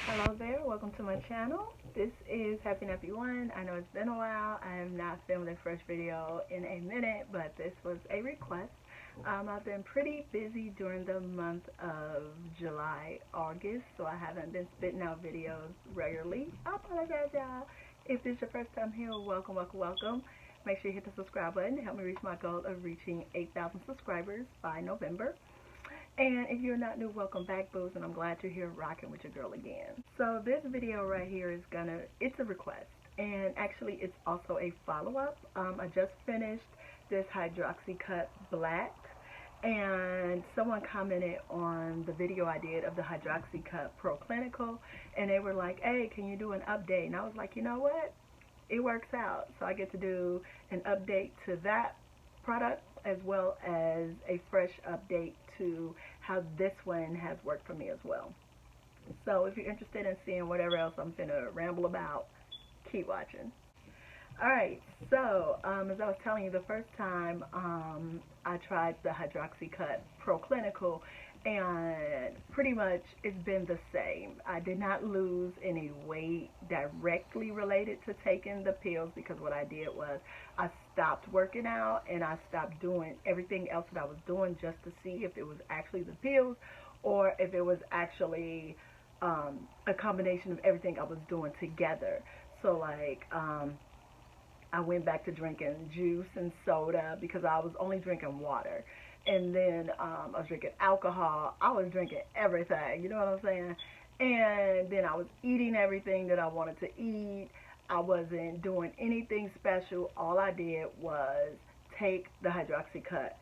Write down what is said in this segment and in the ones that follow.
Hello there, welcome to my channel. This is Happy Nappy One. I know it's been a while. I have not filmed a fresh video in a minute, but this was a request. I've been pretty busy during the month of July, August, so I haven't been spitting out videos regularly. I apologize, y'all. If this is your first time here, welcome, welcome, welcome. Make sure you hit the subscribe button to help me reach my goal of reaching 8,000 subscribers by November. And if you're not new, welcome back, boos, and I'm glad you're here rocking with your girl again. So this video right here is it's a request, and actually it's also a follow-up. I just finished this Hydroxycut Black, and someone commented on the video I did of the Hydroxycut ProClinical, and they were like, hey, can you do an update? And I was like, you know what? It works out. So I get to do an update to that product as well as a fresh update to how this one has worked for me as well. So if you're interested in seeing whatever else I'm finna ramble about, keep watching. Alright, so as I was telling you, the first time I tried the Hydroxycut ProClinical, and pretty much it's been the same. I did not lose any weight directly related to taking the pills, because what I did was I stopped working out and I stopped doing everything else that I was doing just to see if it was actually the pills or if it was actually a combination of everything I was doing together. So like I went back to drinking juice and soda because I was only drinking water. And then I was drinking alcohol. I was drinking everything, you know what I'm saying? And then I was eating everything that I wanted to eat. I wasn't doing anything special. All I did was take the Hydroxycut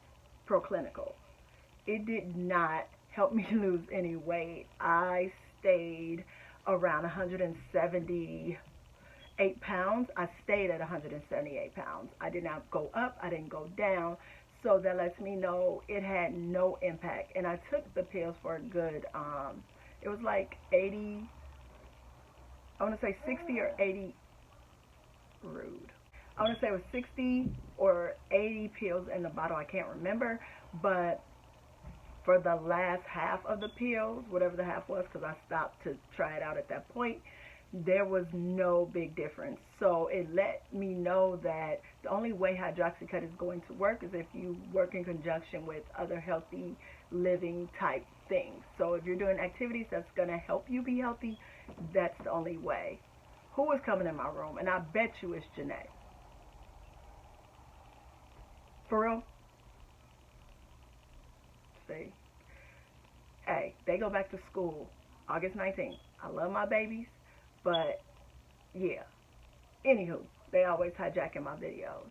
ProClinical. It did not help me lose any weight. I stayed around 178 pounds. I stayed at 178 pounds. I did not go up. I didn't go down. So that lets me know it had no impact. And I took the pills for a good, it was like 80, I want to say 60 or 80, rude. I want to say it was 60 or 80 pills in the bottle. I can't remember. But for the last half of the pills, whatever the half was, because I stopped to try it out at that point, there was no big difference. So it let me know that the only way Hydroxycut is going to work is if you work in conjunction with other healthy living type things. So if you're doing activities that's going to help you be healthy, that's the only way. Who is coming in my room? And I bet you it's Janae. For real? See? Hey, they go back to school August 19th. I love my babies. But, yeah. Anywho, they always hijacking my videos.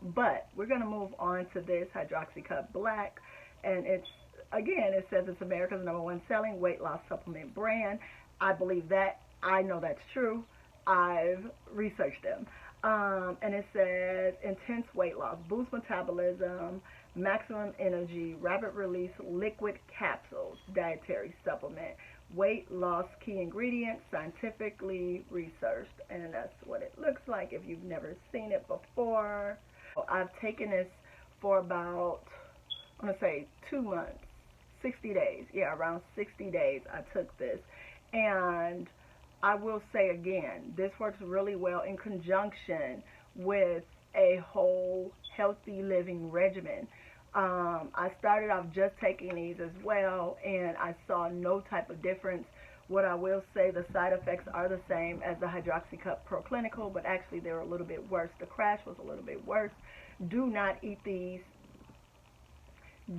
But we're going to move on to this Hydroxycut Black. And it's, again, it says it's America's #1 selling weight loss supplement brand. I believe that. I know that's true. I've researched them. And it says intense weight loss, boost metabolism, maximum energy, rapid release, liquid capsules, dietary supplement. Weight loss key ingredients, scientifically researched. And that's what it looks like if you've never seen it before. I've taken this for about, I want to say 2 months, 60 days. Yeah, around 60 days I took this. And I will say again, this works really well in conjunction with a whole healthy living regimen. I started off just taking these as well, and I saw no type of difference. What I will say, the side effects are the same as the Hydroxycut ProClinical, but actually they're a little bit worse. The crash was a little bit worse. Do not eat these.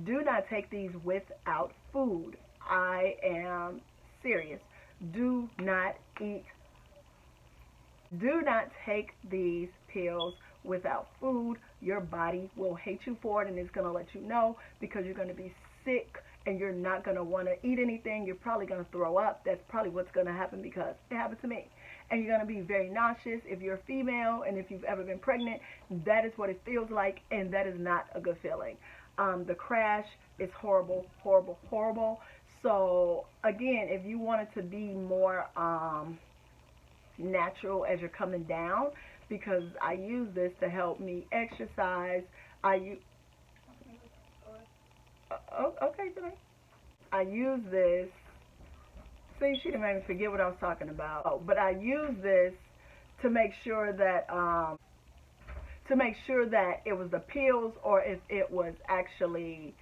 Do not take these without food. I am serious. Do not take these pills without food. Your body will hate you for it, and it's going to let you know, because you're going to be sick and you're not going to want to eat anything. You're probably going to throw up. That's probably what's going to happen, because it happened to me. And you're going to be very nauseous. If you're a female and if you've ever been pregnant, that is what it feels like, and that is not a good feeling. The crash is horrible, horrible, horrible. So again, if you wanted to be more natural as you're coming down, because I use this to help me exercise. Okay, today. I use this See, she didn't make me forget what I was talking about. Oh, but I use this to make sure that it was the pills or if it was actually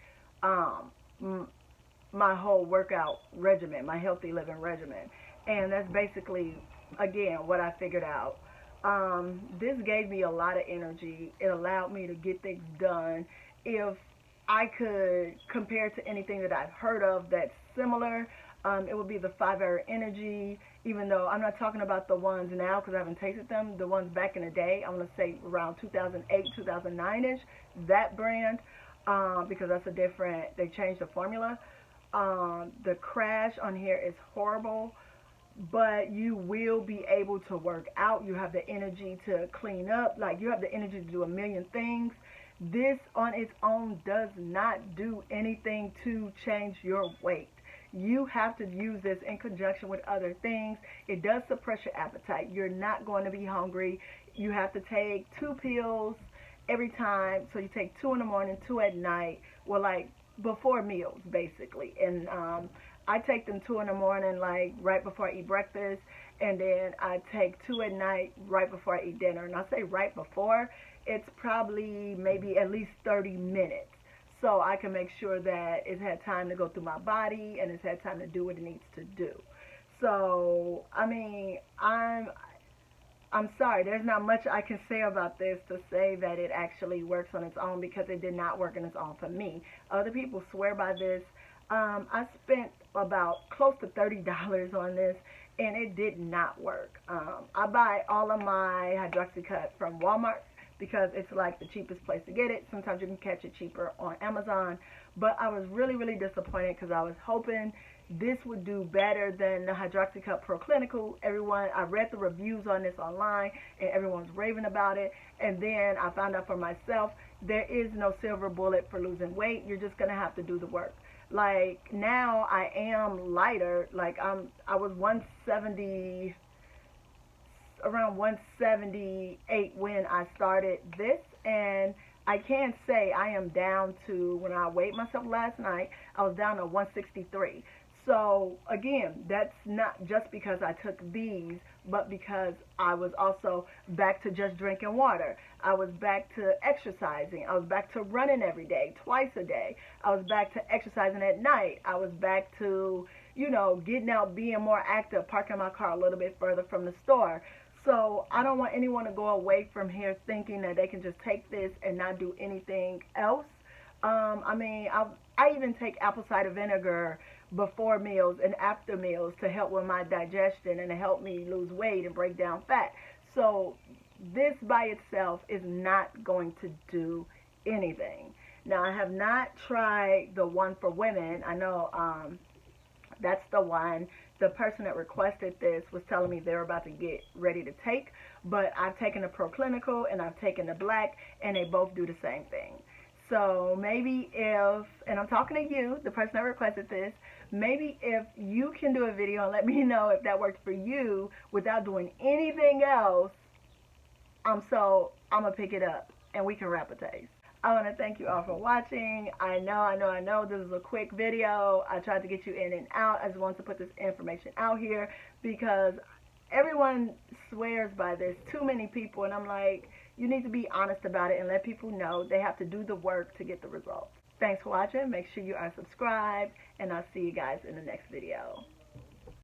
my whole workout regimen, my healthy living regimen. And that's basically, again, what I figured out. This gave me a lot of energy. It allowed me to get things done. If I could compare to anything that I've heard of that's similar, it would be the 5-Hour Energy, even though I'm not talking about the ones now because I haven't tasted them. The ones back in the day, I'm going to say around 2008, 2009-ish, that brand, because that's a different, they changed the formula. The crash on here is horrible, but you will be able to work out. You have the energy to clean up. Like, you have the energy to do a million things. This on its own does not do anything to change your weight. You have to use this in conjunction with other things. It does suppress your appetite. You're not going to be hungry. You have to take 2 pills every time. So you take 2 in the morning, 2 at night. Well, like before meals, basically. And I take them 2 in the morning, like right before I eat breakfast. And then I take 2 at night right before I eat dinner. And I say right before, it's probably maybe at least 30 minutes. So I can make sure that it's had time to go through my body and it's had time to do what it needs to do. So, I mean, I'm sorry. There's not much I can say about this to say that it actually works on its own, because it did not work on its own for me. Other people swear by this. I spent about close to $30 on this, and it did not work. I buy all of my Hydroxycut from Walmart, because it's like the cheapest place to get it. Sometimes you can catch it cheaper on Amazon. But I was really, really disappointed because I was hoping this would do better than the Hydroxycut ProClinical. I read the reviews on this online, and everyone's raving about it. And then I found out for myself, there is no silver bullet for losing weight. You're just going to have to do the work. Like, now I am lighter. Like, I was 170... around 178 when I started this, and I can say I am down to, when I weighed myself last night, I was down to 163. So again, that's not just because I took these, but because I was also back to just drinking water. I was back to exercising. I was back to running every day, twice a day. I was back to exercising at night. I was back to, you know, getting out, being more active, parking my car a little bit further from the store. So I don't want anyone to go away from here thinking that they can just take this and not do anything else. I mean, I even take apple cider vinegar before meals and after meals to help with my digestion and to help me lose weight and break down fat. So this by itself is not going to do anything. Now, I have not tried the one for women. I know that's the one. The person that requested this was telling me they're about to get ready to take, but I've taken the ProClinical and I've taken the Black, and they both do the same thing. So maybe if, and I'm talking to you, the person that requested this, maybe if you can do a video and let me know if that works for you without doing anything else, I'm going to pick it up and we can wrap a taste. I want to thank you all for watching. I know this is a quick video. I tried to get you in and out. I just wanted to put this information out here because everyone swears by this. Too many people, and I'm like, you need to be honest about it and let people know they have to do the work to get the results. Thanks for watching. Make sure you are subscribed, and I'll see you guys in the next video.